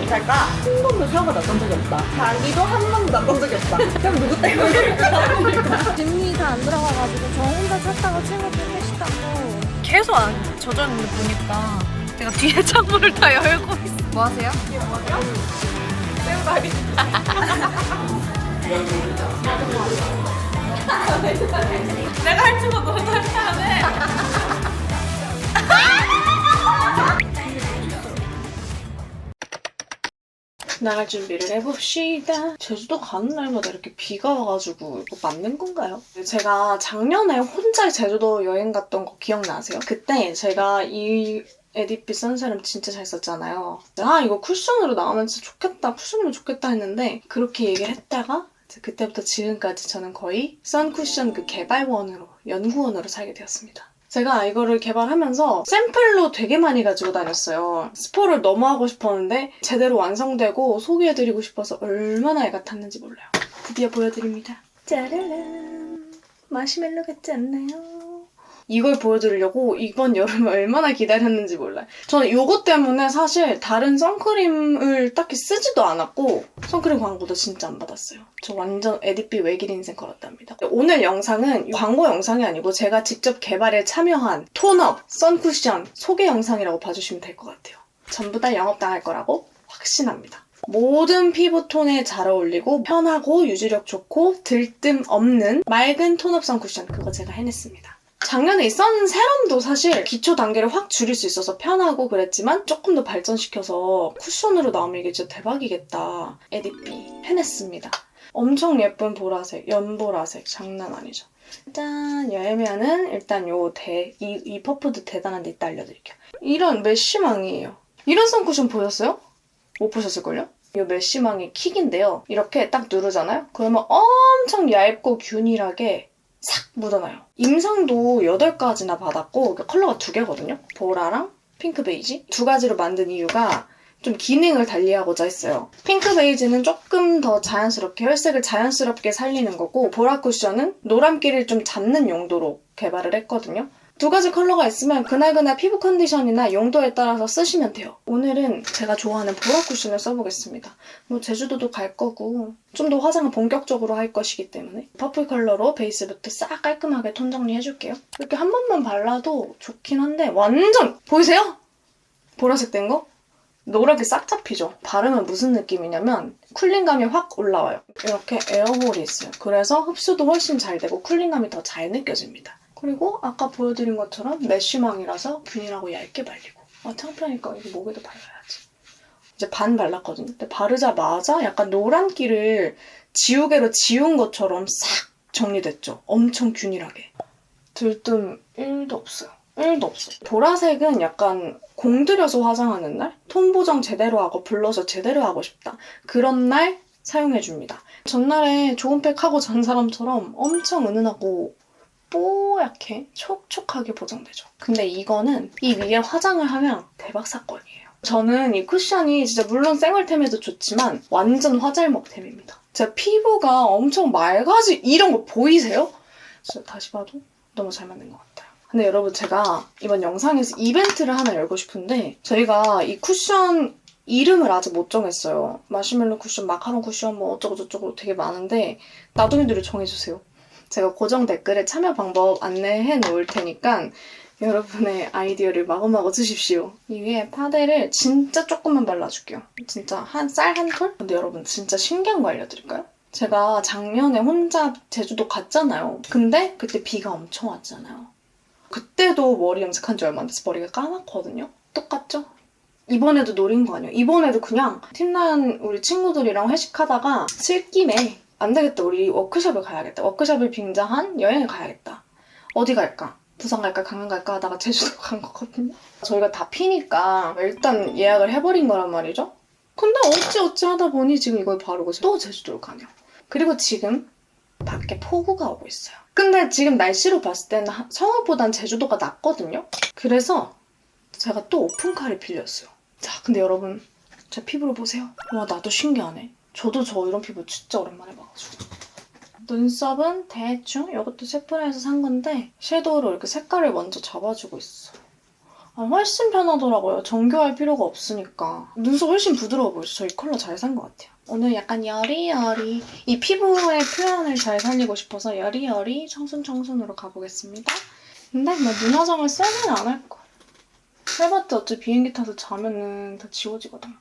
잘까? 한 번도 사고 났던 적이 없다. 자기도 한 번도 났던 적이 없다. 그럼 누구 때문에? 짐이 다 안 들어가가지고 저 혼자 찾다가 친구들 계시다고 계속 안 젖어 있는 거 보니까 제가 뒤에 창문을 다 열고 있어. 뭐 하세요? 이게 뭐죠? 새우다리. 내가 할 줄도 너무 잘하네. 나갈 준비를 해봅시다. 제주도 가는 날마다 이렇게 비가 와가지고 이거 맞는 건가요? 제가 작년에 혼자 제주도 여행 갔던 거 기억나세요? 그때 제가 이 에디피 선세럼 진짜 잘 썼잖아요. 아 이거 쿠션으로 나오면 진짜 좋겠다, 쿠션이면 좋겠다 했는데 그렇게 얘기를 했다가 그때부터 지금까지 저는 거의 선쿠션 그 개발원으로, 연구원으로 살게 되었습니다. 제가 이거를 개발하면서 샘플로 되게 많이 가지고 다녔어요. 스포를 너무 하고 싶었는데 제대로 완성되고 소개해드리고 싶어서 얼마나 애가 탔는지 몰라요. 드디어 보여드립니다. 짜라란, 마시멜로 같지 않나요? 이걸 보여드리려고 이번 여름에 얼마나 기다렸는지 몰라요. 저는 이것 때문에 사실 다른 선크림을 딱히 쓰지도 않았고 선크림 광고도 진짜 안 받았어요. 저 완전 에디피 외길 인생 걸었답니다. 오늘 영상은 광고 영상이 아니고 제가 직접 개발에 참여한 톤업, 선쿠션 소개 영상이라고 봐주시면 될 것 같아요. 전부 다 영업당할 거라고 확신합니다. 모든 피부톤에 잘 어울리고 편하고 유지력 좋고 들뜸 없는 맑은 톤업 선쿠션, 그거 제가 해냈습니다. 작년에 이 선세럼도 사실 기초 단계를 확 줄일 수 있어서 편하고 그랬지만 조금 더 발전시켜서 쿠션으로 나오면 이게 진짜 대박이겠다. 에디피 해냈습니다. 엄청 예쁜 보라색, 연보라색 장난 아니죠. 짠! 열면은 일단 이 퍼프도 대단한데 이따 알려드릴게요. 이런 메쉬망이에요. 이런 선쿠션 보셨어요? 못 보셨을걸요? 이 메쉬망이 킥인데요. 이렇게 딱 누르잖아요? 그러면 엄청 얇고 균일하게 싹 묻어나요. 임상도 8가지나 받았고 컬러가 2개거든요. 보라랑 핑크 베이지. 2가지로 만든 이유가 좀 기능을 달리하고자 했어요. 핑크 베이지는 조금 더 자연스럽게 혈색을 자연스럽게 살리는 거고 보라 쿠션은 노란기를 좀 잡는 용도로 개발을 했거든요. 2가지 컬러가 있으면 그날그날 피부 컨디션이나 용도에 따라서 쓰시면 돼요. 오늘은 제가 좋아하는 보라 쿠션을 써보겠습니다. 뭐 제주도도 갈 거고 좀 더 화장을 본격적으로 할 것이기 때문에 퍼플 컬러로 베이스부터 싹 깔끔하게 톤 정리해줄게요. 이렇게 한 번만 발라도 좋긴 한데 완전 보이세요? 보라색 된 거? 노랗게 싹 잡히죠? 바르면 무슨 느낌이냐면 쿨링감이 확 올라와요. 이렇게 에어홀이 있어요. 그래서 흡수도 훨씬 잘 되고 쿨링감이 더 잘 느껴집니다. 그리고 아까 보여드린 것처럼 메쉬망이라서 균일하고 얇게 발리고 창피하니까 이거 목에도 발라야지. 이제 반 발랐거든요. 근데 바르자마자 약간 노란기를 지우개로 지운 것처럼 싹 정리됐죠. 엄청 균일하게. 들뜸 1도 없어요. 1도 없어요. 보라색은 약간 공들여서 화장하는 날? 톤 보정 제대로 하고 블러셔 제대로 하고 싶다. 그런 날 사용해줍니다. 전날에 좋은 팩 하고 잔 사람처럼 엄청 은은하고 뽀얗게 촉촉하게 보정되죠. 근데 이거는 이 위에 화장을 하면 대박 사건이에요. 저는 이 쿠션이 진짜 물론 생얼템에도 좋지만 완전 화잘먹템입니다. 제 피부가 엄청 맑아지 이런 거 보이세요? 진짜 다시 봐도 너무 잘 만든 것 같아요. 근데 여러분 제가 이번 영상에서 이벤트를 하나 열고 싶은데 저희가 이 쿠션 이름을 아직 못 정했어요. 마시멜로 쿠션, 마카롱 쿠션 뭐 어쩌고저쩌고 되게 많은데 나둥이들을 정해주세요. 제가 고정 댓글에 참여 방법 안내해 놓을 테니까 여러분의 아이디어를 마구마구 주십시오. 이 위에 파데를 진짜 조금만 발라줄게요. 진짜 쌀 한 톨? 근데 여러분 진짜 신기한 거 알려드릴까요? 제가 작년에 혼자 제주도 갔잖아요. 근데 그때 비가 엄청 왔잖아요. 그때도 머리 염색한 지 얼마 안 돼서 머리가 까맣거든요? 똑같죠? 이번에도 노린 거 아니에요. 이번에도 그냥 팀난 우리 친구들이랑 회식하다가 슬김에 안 되겠다, 우리 워크숍을 가야겠다. 워크숍을 빙자한 여행을 가야겠다. 어디 갈까? 부산 갈까? 강릉 갈까? 하다가 제주도 간 거거든요. 저희가 다 피니까 일단 예약을 해버린 거란 말이죠. 근데 어찌 하다 보니 지금 이걸 바르고 또 제주도를 가네요. 그리고 지금 밖에 폭우가 오고 있어요. 근데 지금 날씨로 봤을 때는 성읍보단 제주도가 낫거든요. 그래서 제가 또 오픈카를 빌렸어요. 자, 근데 여러분 제 피부를 보세요. 와, 나도 신기하네. 저도 이런 피부 진짜 오랜만에 봐가지고. 눈썹은 대충 이것도 세프라에서 산 건데 섀도우로 이렇게 색깔을 먼저 잡아주고 있어. 훨씬 편하더라고요. 정교할 필요가 없으니까. 눈썹 훨씬 부드러워 보이죠? 저 이 컬러 잘 산 것 같아요. 오늘 약간 여리여리 이 피부의 표현을 잘 살리고 싶어서 여리여리 청순청순으로 가보겠습니다. 근데 뭐 눈 화장을 세면 안 할 거야. 해봤자 어차피 비행기 타서 자면은 다 지워지거든.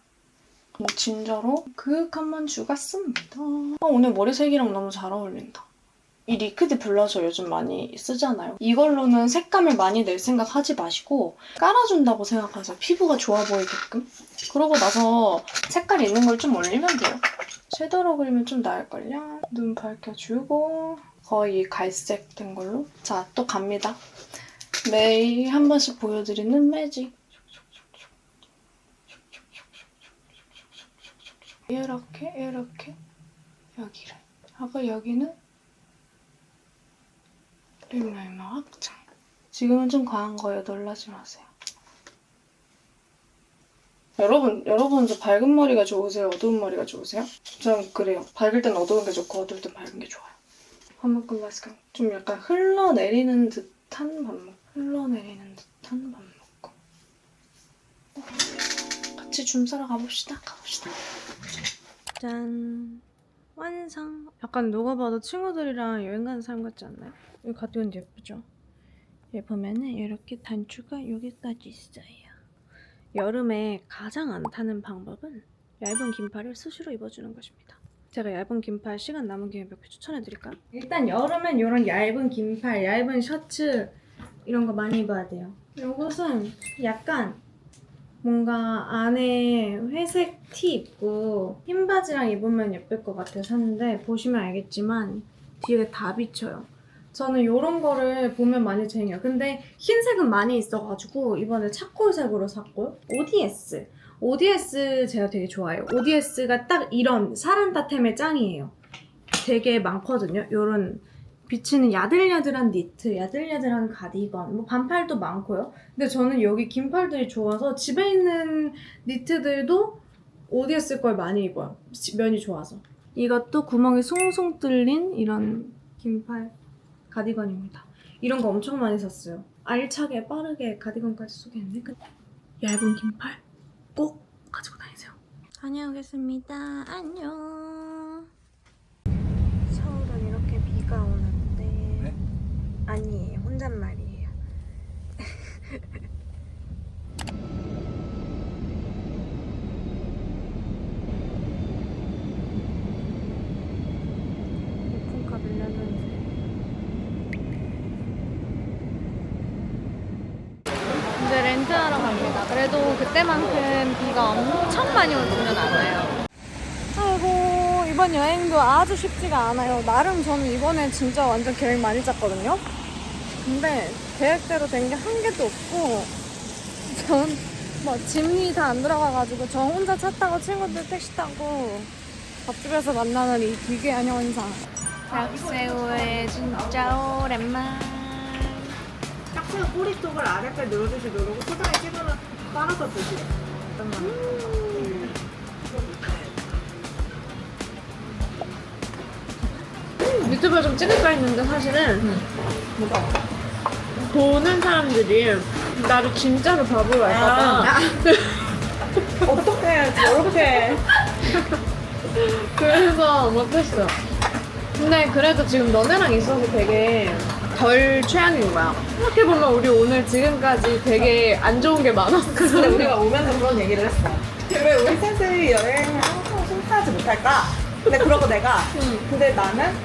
진짜로 그윽한만 주갔습니다. 오늘 머리색이랑 너무 잘 어울린다. 이 리퀴드 블러셔 요즘 많이 쓰잖아요. 이걸로는 색감을 많이 낼 생각 하지 마시고 깔아준다고 생각하세요. 피부가 좋아 보이게끔. 그러고 나서 색깔 있는 걸 좀 올리면 돼요. 섀도우로 그리면 좀 나을걸요? 눈 밝혀주고 거의 갈색 된 걸로. 자, 또 갑니다. 매일 한 번씩 보여드리는 매직. 이렇게 여기를 하고 여기는 립라이너 확장. 지금은 좀 과한 거예요. 놀라지 마세요. 여러분 저 밝은 머리가 좋으세요? 어두운 머리가 좋으세요? 전 그래요. 밝을 땐 어두운 게 좋고 어두울 땐 밝은 게 좋아요. 밥 먹고 마스크. 좀 약간 흘러내리는 듯한 밥 먹고. 같이 줌 싸러 가봅시다. 짠. 완성. 약간 누가 봐도 친구들이랑 여행 가는 사람 같지 않나요? 이 가디건 예쁘죠? 여기 보면은 이렇게 단추가 여기까지 있어요. 여름에 가장 안 타는 방법은 얇은 긴팔을 수시로 입어주는 것입니다. 제가 얇은 긴팔 시간 남은 김에 몇 개 추천해드릴까요? 일단 여름엔 이런 얇은 긴팔, 얇은 셔츠 이런 거 많이 입어야 돼요. 이것은 약간 뭔가 안에 회색 티 입고 흰 바지랑 입으면 예쁠 것 같아서 샀는데 보시면 알겠지만 뒤에 다 비쳐요. 저는 이런 거를 보면 많이 쟁여요. 근데 흰색은 많이 있어가지고 이번에 차콜색으로 샀고요. ODS 제가 되게 좋아해요. ODS가 딱 이런 사란타템의 짱이에요. 되게 많거든요. 이런 비치는 야들야들한 니트, 야들야들한 가디건, 뭐 반팔도 많고요. 근데 저는 여기 긴팔들이 좋아서 집에 있는 니트들도 ODS 걸 많이 입어요. 면이 좋아서. 이것도 구멍이 송송 뚫린 이런 긴팔 가디건입니다. 이런 거 엄청 많이 샀어요. 알차게 빠르게 가디건까지 소개했는데 얇은 긴팔 꼭 가지고 다니세요. 다녀오겠습니다. 안녕. 서울은 이렇게 비가 오는데 네? 아니에요. 혼잣말이에요. 오픈카 빌려줬는데 이제 렌트하러 갑니다. 그래도 그때만큼 비가 엄청 많이 오지는 않아요. 아이고, 이번 여행도 아주 쉽지가 않아요. 나름 저는 이번에 진짜 완전 계획 많이 짰거든요. 근데 계획대로 된 게 한 개도 없고 전 뭐 짐이 다 안 들어가가지고 저 혼자 차 타고 친구들 택시 타고 밥집에서 만나는 이 기괴한 현상. 닭새우에 진짜 오랜만. 깍새우 꼬리 쪽을 아래까지 누르듯이 누르고 초장에 찍어서 빨아서 드시래. 유튜브에 좀 찍을까 했는데 사실은 보는 사람들이 나를 진짜로 바보로 알까봐 어떡해, 저렇게. 그래서 못했어. 근데 그래도 지금 너네랑 있어서 되게 덜 최악인 거야. 생각해보면 우리 오늘 지금까지 되게 안 좋은 게 많았어. 근데 우리가 오면서 그런 얘기를 했어. 왜 우리 셋이 여행을 항상 순탄하지 못할까? 근데 그러고 내가 근데 나는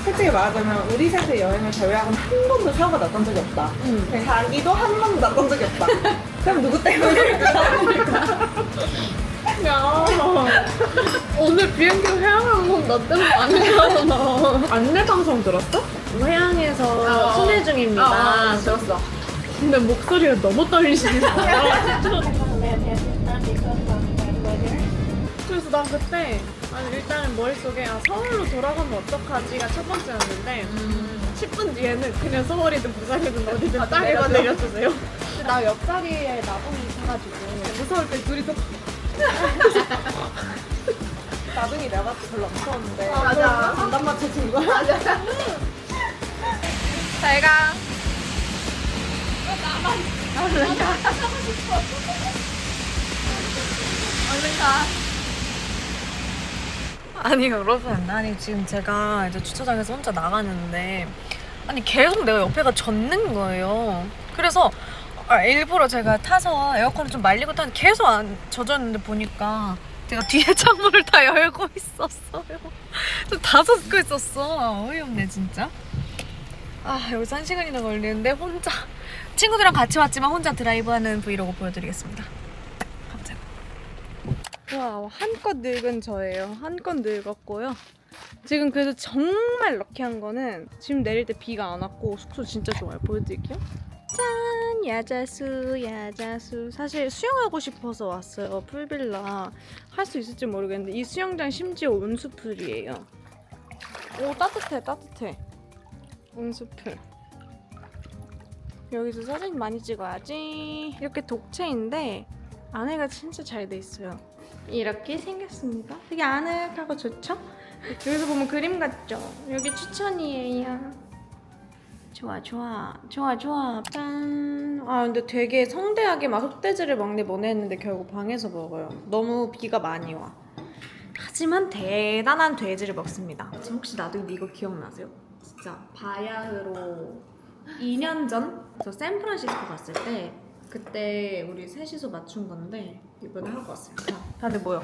솔직히 말하자면 우리 셋의 여행을 제외하고는 한 번도 사고가 났던 적이 없다. 자기도 한 번도 났던 적이 없다. 그럼 누구 때문에 그러니까? 야, 오늘 비행기 회항한 건 나 때문 아니잖아. 안내 방송 들었어? 회항에서 순회 중입니다. 들었어. 근데 목소리가 너무 떨리시는 거야. 그래서 난 그때 일단은 머릿속에 서울로 돌아가면 어떡하지가 첫 번째였는데 10분 뒤에는 그냥 서울이든 부산이든 어디든 땅에만 내려주세요. 나 옆자리에 나봉이 있어가지고 무서울 때 둘이서 나중에 내가 별로 안 무서웠는데. 맞아. 장단 맞춰준 거야. 잘 가. 아니 여러분, 아니 지금 제가 이제 주차장에서 혼자 나가는데 아니 계속 내가 옆에가 젖는 거예요. 그래서 일부러 제가 타서 에어컨을 좀 말리고 타는 계속 안 젖었는데 보니까 제가 뒤에 창문을 다 열고 있었어요. 좀 다 젖고 있었어. 어이없네 진짜. 아 여기서 1시간이나 걸리는데 혼자 친구들이랑 같이 왔지만 혼자 드라이브하는 브이로그 보여드리겠습니다. 갑자기. 와 한껏 늙은 저예요. 한껏 늙었고요. 지금 그래도 정말 럭키한 거는 지금 내릴 때 비가 안 왔고 숙소 진짜 좋아요. 보여드릴게요. 짠! 야자수. 사실 수영하고 싶어서 왔어요. 풀빌라. 할 수 있을지 모르겠는데 이 수영장 심지어 온수풀이에요. 오 따뜻해. 온수풀. 여기서 사진 많이 찍어야지. 이렇게 독채인데 안에가 진짜 잘 돼 있어요. 이렇게 생겼습니다. 되게 아늑하고 좋죠? 여기서 보면 그림 같죠? 여기 추천이에요. 좋아. 짠. 아 근데 되게 성대하게 막 흑돼지를 먹네 뭐네 했는데 결국 방에서 먹어요. 너무 비가 많이 와. 하지만 대단한 돼지를 먹습니다. 지금 혹시 나도 이거 기억나세요? 진짜 바야흐로 2년 전? 저 샌프란시스코 갔을 때 그때 우리 셋이서 맞춘 건데 이번에 하고 왔어요. 자, 다들 모여.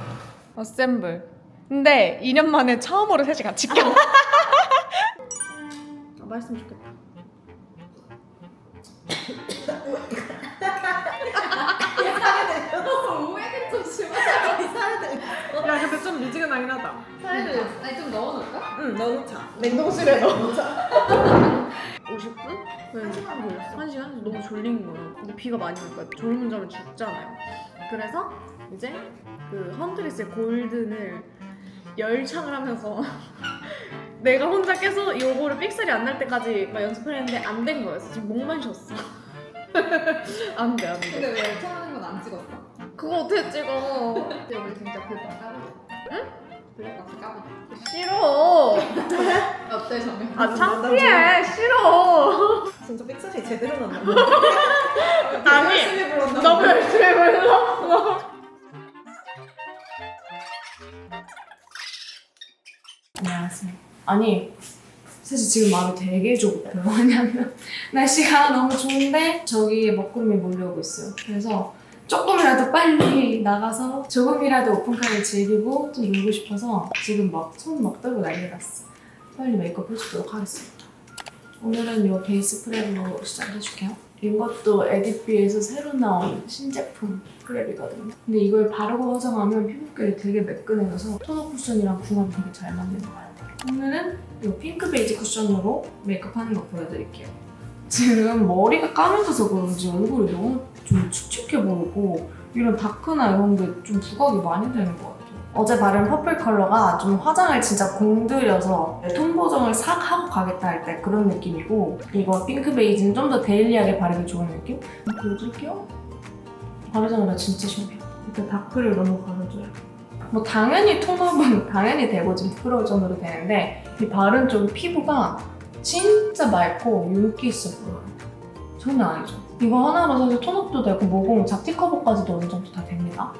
어셈블. 근데 2년 만에 처음으로 셋이 같이 껴. 맛있으면 좋겠다. 야 근데 좀 미지근하긴 하다. 사이드 아니 좀 넣어놓을까? 응 넣어놓자. 냉동실에 넣어놓자. 50분? 네. 1시간 걸렸어. 1시간? 너무 졸린 거예요. 근데 비가 많이 오니까 졸음은 자면 죽잖아요. 그래서 이제 그 헌트리스의 골든을 열창을 하면서 내가 혼자 계속 요거를 픽셀이 안 날 때까지 막 연습을 했는데 안 된 거였어. 지금 목만 쉬었어. 안 돼. 근데 왜 열창하는 건 안 찍었어? 그거 어떻게 찍어? 근데 우리 진짜 블랙박스 까보자. 응? 블랙박스 까보자. 싫어. 어때 정현? 아 창피해. 싫어. 진짜 픽셀이 제대로 났나? 아니, 열심히 불렀나? 너무 열심히 불렀어. 안녕하세요. 아니 사실 지금 마음이 되게 조급해요. 왜냐면 날씨가 너무 좋은데 저기 먹구름이 몰려오고 있어요. 그래서 조금이라도 빨리 나가서 조금이라도 오픈카를 즐기고 좀 놀고 싶어서 지금 막 손 막 떨고 난리 났어. 빨리 메이크업 해주도록 하겠습니다. 오늘은 이 베이스 프랩으로 시작해줄게요. 이것도 에디피에서 새로 나온 신제품 프랩이거든요. 근데 이걸 바르고 화장하면 피부결이 되게 매끈해져서 토너 쿠션이랑 궁합이 되게 잘 맞는 것 같아요. 오늘은 이 핑크 베이지 쿠션으로 메이크업 하는 거 보여드릴게요. 지금 머리가 까매져서 그런지 얼굴이 너무 좀 축축해 보이고 이런 다크나 이런 게 좀 부각이 많이 되는 것 같아요. 어제 바른 퍼플 컬러가 좀 화장을 진짜 공들여서 톤 보정을 싹 하고 가겠다 할 때 그런 느낌이고 이거 핑크 베이지는 좀 더 데일리하게 바르기 좋은 느낌? 보여드릴게요. 바르자마자 진짜 신기해요. 일단 다크를 너무 바르줘요. 뭐 당연히 톤업은 당연히 되고 좀 부끄러울 정도로 되는데 이 바른 쪽 피부가 진짜 맑고 윤기 있어 보여요. 장난 아니죠? 이거 하나로 사실 톤업도 되고 모공 잡티 커버까지도 어느 정도 다 됩니다.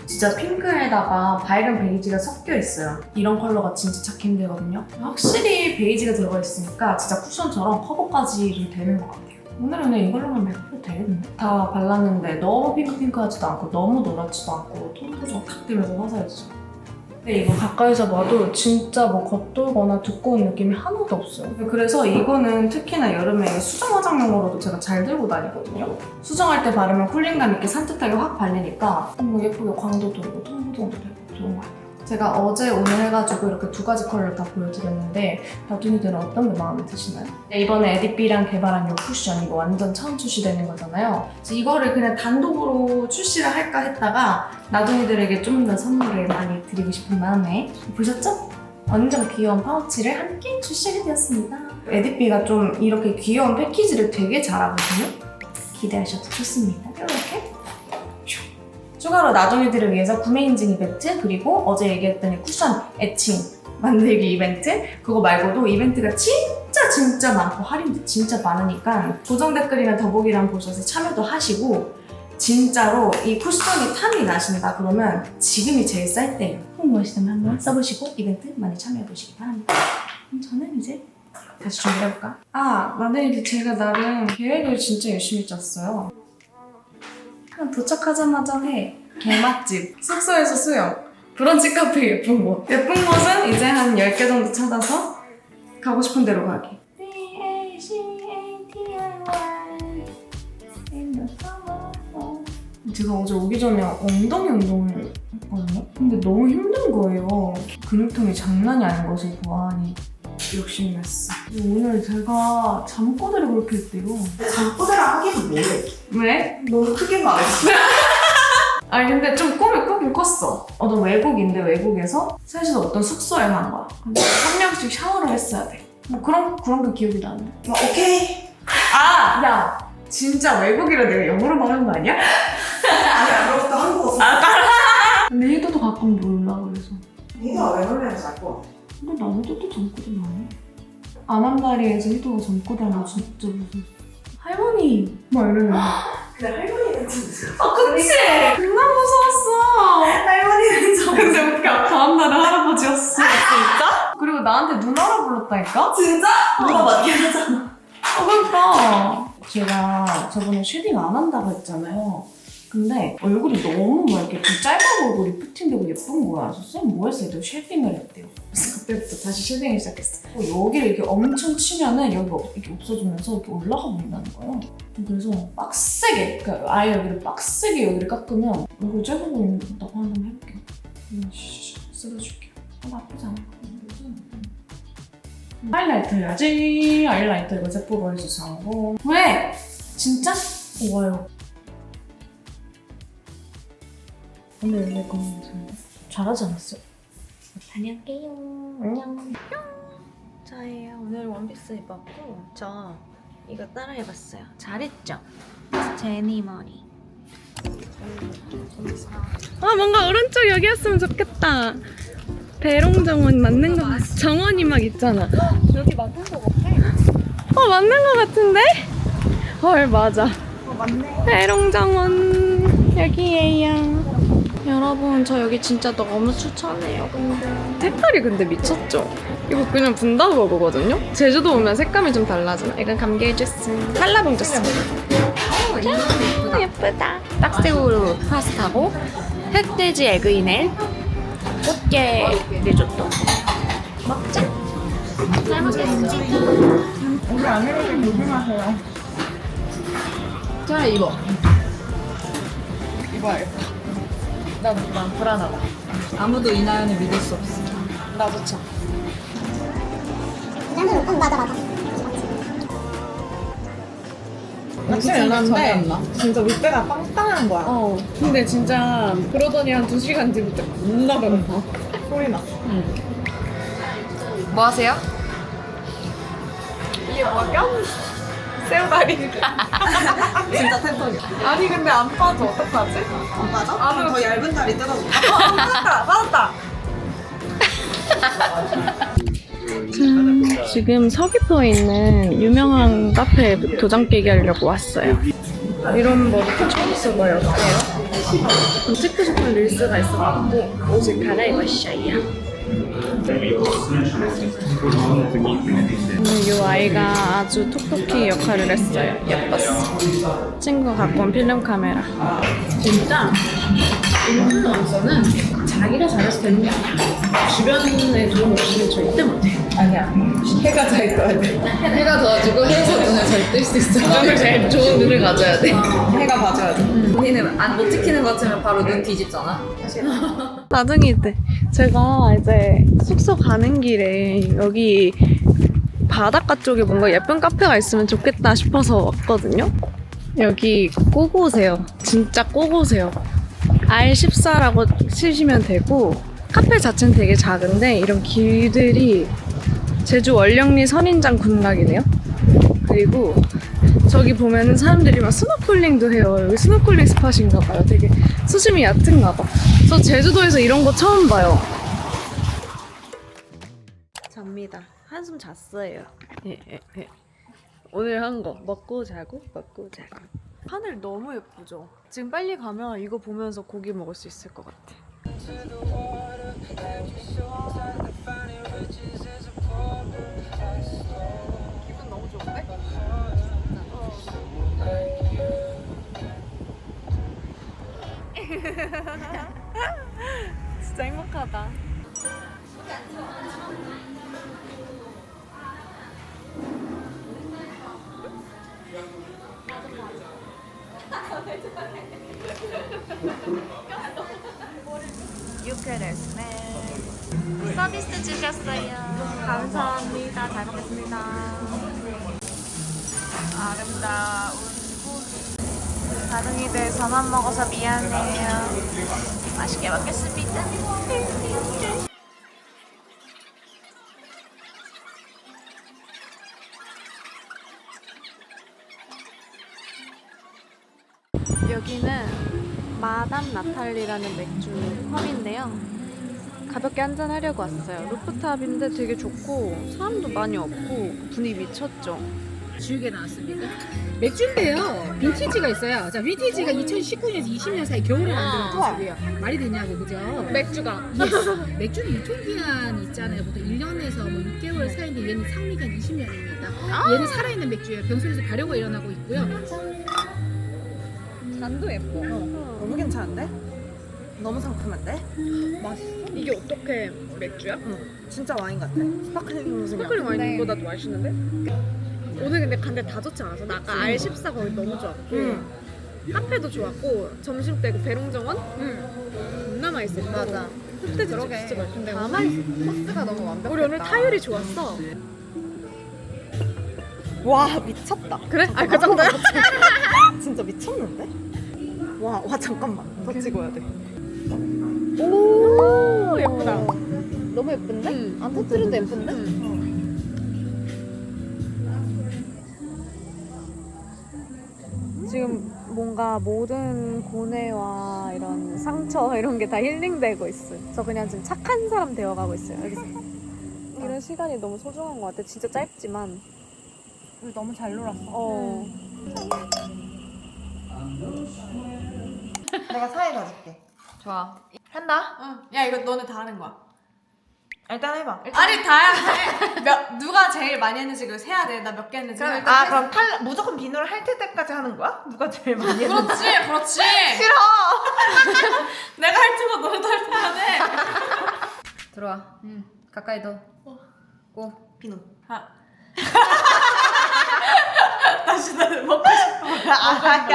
진짜 핑크에다가 밝은 베이지가 섞여 있어요. 이런 컬러가 진짜 찾기 힘들거든요. 확실히 베이지가 들어가 있으니까 진짜 쿠션처럼 커버까지 좀 되는 것 같아요. 오늘은 그냥 이걸로만 메이크업 되겠네. 다 발랐는데 너무 핑크핑크하지도 않고 너무 노랗지도 않고 톤 보정 탁 되면서 화사해지죠. 근데 이거 가까이서 봐도 진짜 뭐 겉돌거나 두꺼운 느낌이 하나도 없어요. 그래서 이거는 특히나 여름에 수정 화장용으로도 제가 잘 들고 다니거든요. 수정할 때 바르면 쿨링감 있게 산뜻하게 확 발리니까 너무 예쁘게 광도 돌고 톤 보정도 되고 좋은 것 같아요. 제가 어제 오늘 해가지고 이렇게 두 가지 컬러를 다 보여드렸는데 다둥이들은 어떤 게 마음에 드시나요? 이번에 에디피랑 개발한 이 쿠션 이거 완전 처음 출시되는 거잖아요. 그래서 이거를 그냥 단독으로 출시를 할까 했다가 나둥이들에게 좀 더 선물을 많이 드리고 싶은 마음에 보셨죠? 완전 귀여운 파우치를 함께 출시하게 되었습니다. 에디피가 좀 이렇게 귀여운 패키지를 되게 잘하거든요. 기대하셔도 좋습니다. 이렇게 추가로 나둥이들을 위해서 구매 인증 이벤트 그리고 어제 얘기했던 이 쿠션 애칭 만들기 이벤트 그거 말고도 이벤트가 진짜 진짜 많고 할인도 진짜 많으니까 고정 댓글이나 더보기란 보셔서 참여도 하시고 진짜로 이 쿠션이 탐이 나신다 그러면 지금이 제일 쌀 때예요. 홍보하시다면 한번 써보시고 이벤트 많이 참여해보시기 바랍니다. 그럼 저는 이제 다시 준비해볼까? 나는 이제 제가 나름 계획을 진짜 열심히 짰어요. 도착하자마자 해 개맛집, 숙소에서 수영, 브런치 카페 예쁜 곳. 예쁜 곳은 이제 한 10개 정도 찾아서 가고 싶은 데로 가기. 제가 어제 오기 전에 엉덩이 운동을 했거든요. 근데 너무 힘든 거예요. 근육통이 장난이 아닌 것을 보아하니 욕심냈어. 오늘 제가 잠꼬대를 그렇게 했대요. 잠꼬대랑 하기는 뭐해? 왜? 너무 크게 말했어. 아니 근데 좀 꿈이 크긴 컸어. 어떤 외국인데 외국에서 셋이서 어떤 숙소에 간 거야. 근데 한 명씩 샤워를 했어야 돼. 뭐 그런 게 기억이 나는데. 오케이. 야 진짜 외국이라 내가 영어로 말한 거 아니야? 아니야, 그것도 한국어 써. 근데 희도도 가끔 몰라 그래서. 네가 왜 놀래는지 알 것 같아. 근데 나는 또 잠꼬대 나네. 안암다리에서 희도가 잠꼬대 하면 진짜 무서웠어. 할머니 막 이러는 거야. 근데 할머니는 진짜. 그치? 겁나 무서웠어. 할머니는 좀. 근데 웃겨. 다음날은 할아버지였어. 진짜? 그리고 나한테 누나라 불렀다니까? 진짜? 누가 맞긴 하잖아. 그러니까 제가 저번에 쉐딩 안 한다고 했잖아요. 근데 얼굴이 너무 막 이렇게 좀 짧아보이고 리프팅되고 예쁜 거야. 그래서 쌤 뭐 했어요? 또 쉐딩을 했대요. 그래서 그때부터 다시 쉐딩을 시작했어. 여기를 이렇게 엄청 치면은 여기가 이렇게 없어지면서 이렇게 올라가 보인다는 거예요. 그래서 빡세게, 그러니까 아예 여기를 빡세게 여기를 깎으면 얼굴 짧아 보인다고 한번 해볼게요. 쓸어줄게요. 나쁘지 않을 것 같은데. 하이라이터 해야지. 하이라이터 이거 제포로 해주자고. 왜? 진짜? 좋아요. 오늘 내 거는 잘하지 않았어? 다녀올게요. 안녕. 저예요. 오늘 원피스 입었고 저 이거 따라해봤어요. 잘했죠? 제니 머리. 뭔가 오른쪽 여기였으면 좋겠다. 대롱정원 맞는 거 같아. 정원이 막 있잖아. 여기 맞는 거 같아. 맞는 거 같은데? 헐 맞아. 맞네. 대롱정원 여기에요. 여러분 저 여기 진짜 너무 추천해요. 색깔이 근데 미쳤죠? 이거 그냥 분다버거거든요? 제주도 오면 색감이 좀 달라지나? 이건 감귤 주스, 한라봉 주스. 예쁘다. 딱새우 파스타고 흑돼지 에그이넬 꽃게 리조또 먹자. 잘 먹겠습니다. 우리 아내를 조심하세요. 자 입어. 입어야겠다. 난 불안하다. 아무도 이나연을 믿을 수 없어. 나도 참. 맞아. 아침에 일어났는데 진짜 윗배가 빵빵한 거야. 근데 진짜 그러더니 한 2시간 뒤부터 겁나 배고파. 소리 났어. 뭐 하세요? 이게 뭐야? 새우다리. 진짜 텐션이야. 아니 근데 안 빠져. 어떡하지? 안 빠져? 안으로 더 얇은 다리 뜯어줘. 빠졌다. 지금 서귀포에 있는 유명한 카페에 도장 깨기 하려고 왔어요. 이런 머리도 처음 써봐요. 어때요? 찍고 싶은 릴스가 있어가지고 옷을 갈아입었어요. 오늘 이 아이가 아주 톡톡히 역할을 했어요. 예뻤어. 친구가 갖고 온 필름 카메라. 진짜 인플루언서는 자기가 잘해서 되는 게 아니야. 주변에 도움 없이는 절대 못해. 아니야. 해가 잘 떠야 돼. 해가 도와주고 해서 눈을 잘 뜰 수 있어. 눈을 제일 좋은 눈을 가져야 돼. 해가 봐줘야 돼. 본인은 못 지키는 것 같으면 바로 눈 뒤집잖아. 나중에 때 제가 이제 숙소 가는 길에 여기 바닷가 쪽에 뭔가 예쁜 카페가 있으면 좋겠다 싶어서 왔거든요. 여기 꼭 오세요. 진짜 꼭 오세요. R14라고 치시면 되고 카페 자체는 되게 작은데 이런 길들이 제주 원령리 선인장 군락이네요. 그리고 저기 보면은 사람들이 막 스노클링도 해요. 여기 스노클링 스팟인가 봐요. 되게 수심이 얕은가 봐. 저 제주도에서 이런 거 처음 봐요. 접니다. 한숨 잤어요. 예. 오늘 한 거 먹고 자고. 하늘 너무 예쁘죠? 지금 빨리 가면 이거 보면서 고기 먹을 수 있을 것 같아. 기분 너무 좋은데? 진짜 행복하다. 서비스 주셨어요. 감사합니다. 잘 먹겠습니다. 아름다운 고기. 다둥이들 저만 먹어서 미안해요. 맛있게 먹겠습니다. 여기는 마담 나탈리라는 맥주 펍인데요. 가볍게 한잔하려고 왔어요. 루프탑인데 되게 좋고 사람도 많이 없고 분위기 미쳤죠? 주유게 나왔습니다. 맥주인데요. 빈티지가 있어요. 자, 빈티지가 2019년에서 20년 사이 겨울에 만들어진 술이에요. 말이 되냐고, 그죠? 맥주가 맥주는 유통기한 있잖아요. 보통 1년에서 뭐 6개월 사이인데 얘는 상미기한 20년입니다. 얘는 살아있는 맥주예요. 병소에서 발효가 일어나고 있고요. 잔도 예뻐. 너무 괜찮은데? 너무 상큼한데? 이게 어떻게 맥주야? 진짜 와인 같아. 스파클링 무슨 스파클링 와인보다도 맛있는데? 오늘 근데 간데 다 좋지 않았어? 나 아까 R14 거기 너무 좋았고 카페도 좋았고 점심 때 그 배롱정원? 존나 맛있었고 맞아. 흑돼지 그러게. 진짜 맛있는데 다 맛있어. 코스가 너무 완벽했다. 우리 오늘 타율이 좋았어. 와 미쳤다. 그래? 아 그 정도야? 진짜 미쳤는데? 와 잠깐만 더 찍어야 돼. 오 예쁘다. 너무 예쁜데? 안 터뜨려도 예쁜데? 지금 뭔가 모든 고뇌와 이런 상처 이런 게 다 힐링되고 있어요. 저 그냥 지금 착한 사람 되어가고 있어요. 여기서. 이런 시간이 너무 소중한 것 같아. 진짜 짧지만. 우리 너무 잘 놀았어. 내가 사회 가줄게. 좋아. 한다? 응. 야 이거 너네 다 하는 거야. 일단 해봐. 아니 다야. 누가 제일 많이 했는지 그걸 세야 돼. 나 몇 개 했는지. 아 그럼 무조건 비누를 할 때까지 하는 거야? 누가 제일 많이 했는지? 그렇지. 싫어. 내가 할 테고 너네도 할 테야 돼. 들어와. 가까이 더. 고. 비누. 다시 나 먹고 싶어. 아야.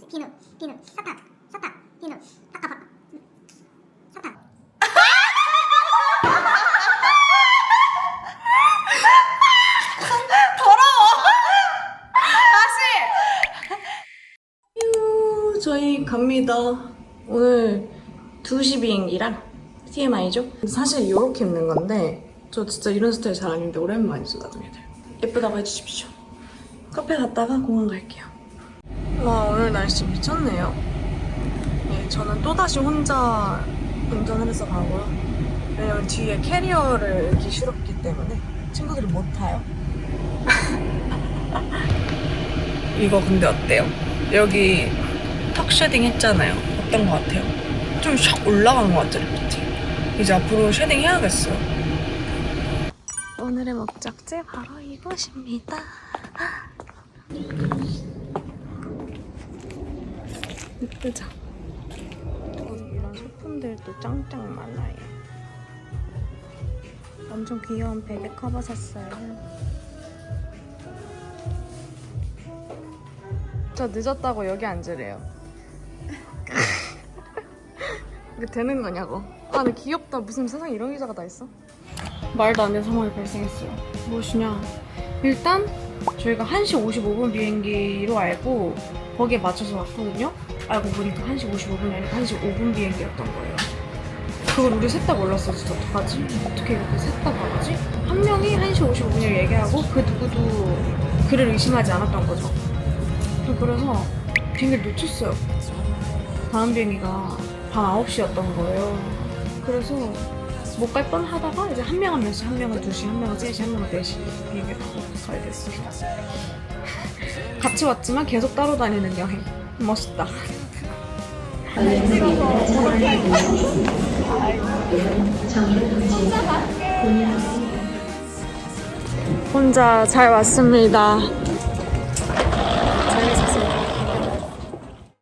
비누, 사탕, 비누, 바꿔. 사탕. 저희 갑니다. 오늘 2시 비행기랑 TMI죠? 사실 이렇게 입는 건데 저 진짜 이런 스타일 잘 아닌데 오랜만이죠 나중에들. 예쁘다고 해주십시오. 카페 갔다가 공항 갈게요. 와 오늘 날씨 미쳤네요. 예, 저는 또다시 혼자 운전을 해서 가고요. 왜냐면 뒤에 캐리어를 이렇게 실었기 때문에 친구들이 못 타요. 이거 근데 어때요? 여기 턱 쉐딩 했잖아요. 어떤 것 같아요? 좀 샥 올라간 것 같죠, 리프트? 이제 앞으로 쉐딩 해야겠어요. 오늘의 목적지 바로 이곳입니다. 이쁘죠? 이런 소품들도 짱짱 많아요. 엄청 귀여운 베개 커버 샀어요. 저 늦었다고 여기 앉으래요. 이게 되는 거냐고. 아 근데 귀엽다. 무슨 세상에 이런 기자가 다 있어? 말도 안 되는 상황이 발생했어요. 무엇이냐. 일단 저희가 1시 55분 비행기로 알고 거기에 맞춰서 왔거든요. 알고 보니까 1시 55분이 아니라 1시 5분 비행기였던 거예요. 그걸 우리 셋 다 몰랐어. 진짜 어떡하지? 어떻게 이렇게 셋 다 봐가지? 한 명이 1시 55분을 얘기하고 그 누구도 그를 의심하지 않았던 거죠. 그래서 비행기를 놓쳤어요. 다음 비행기가 밤 9시였던 거예요. 그래서 못 갈 뻔 하다가 이제 한 명은 몇 시, 한 명은 2시, 한 명은 3시, 한 명은 4시 비행기 타고 가게 됐습니다. 같이 왔지만 계속 따로 다니는 여행. 멋있다. 혼자 잘 왔습니다.